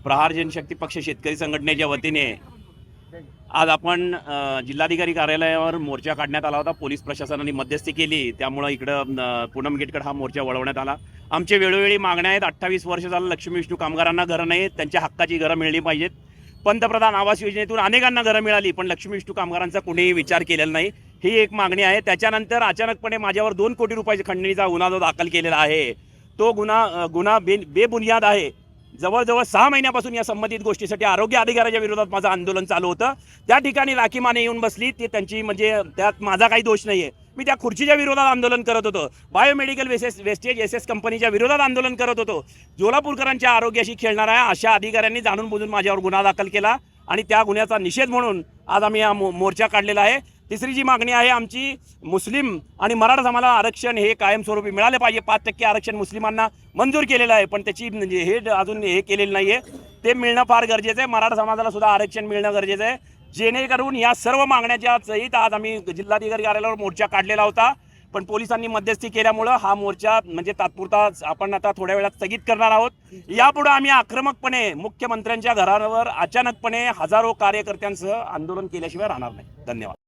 प्रहार जनशक्ती पक्ष शेतकरी संघटनेच्या वतीने आज आपण जिल्हाधिकारी कार्यालयावर मोर्चा काढण्यात आला होता। पोलीस प्रशासनाने मध्यस्थी केली, त्यामुळे इकडं पूनम गेटकडे हा मोर्चा वळवण्यात आला। आमचे वेळोवेळी मागण्या आहेत। 28 वर्ष झालं लक्ष्मी विष्णू कामगारांना घरं नाहीत, त्यांच्या हक्काची घरं मिळली पाहिजेत। पंतप्रधान आवास योजनेतून अनेकांना घरं मिळाली, पण लक्ष्मी विष्णू कामगारांचा कुणीही विचार केलेला नाही, ही एक मागणी आहे। त्याच्यानंतर अचानकपणे माझ्यावर 2 कोटी रुपयाचा खंडणीचा गुन्हा जो दाखल केलेला आहे, तो गुन्हा बेबुनियाद आहे। जवळजवळ 6 महिन्यापासून या संबंधित गोष्टीसाठी आरोग्य अधिकाऱ्याच्या विरोधात माझं आंदोलन चालू होतं। त्या ठिकाणी राखी माने येऊन बसली, ती त्यांची म्हणजे त्यात माझा काही दोष नाहीये। मी त्या खुर्चीच्या विरोधात आंदोलन करत होतो, बायोमेडिकल वेस्टेज एसएस कंपनीच्या विरोधात आंदोलन करत होतो। जोलापूरकरांच्या आरोग्याशी खेळणाऱ्या अशा अधिकाऱ्यांनी जाणून बुजून माझ्यावर गुन्हा दाखल केला आणि त्या गुन्ह्याचा निषेध म्हणून आज आम्ही हा मोर्चा काढलेला आहे। तिसरी जी मागणी आहे आमची, मुस्लिम आणि मराठा समाजाला आरक्षण हे कायमस्वरूपी मिळाले पाहिजे। 5% आरक्षण मुस्लिमांना मंजूर केलेलं आहे, पण त्याची म्हणजे हे अजून हे केलेलं नाहीये, ते मिळणं फार गरजेचं आहे। मराठा समाजाला सुद्धा आरक्षण मिळणं गरजेचं आहे, जेणेकरून या सर्व मागण्याच्या सहित आज आम्ही जिल्हाधिकारी कार्यालयावर मोर्चा काढलेला होता। पण पोलिसांनी मध्यस्थी केल्यामुळं हा मोर्चा म्हणजे तात्पुरता आपण आता थोड्या वेळात स्थगित करणार आहोत। यापुढे आम्ही आक्रमकपणे मुख्यमंत्र्यांच्या घरावर अचानकपणे हजारो कार्यकर्त्यांसह आंदोलन केल्याशिवाय राहणार नाही। धन्यवाद।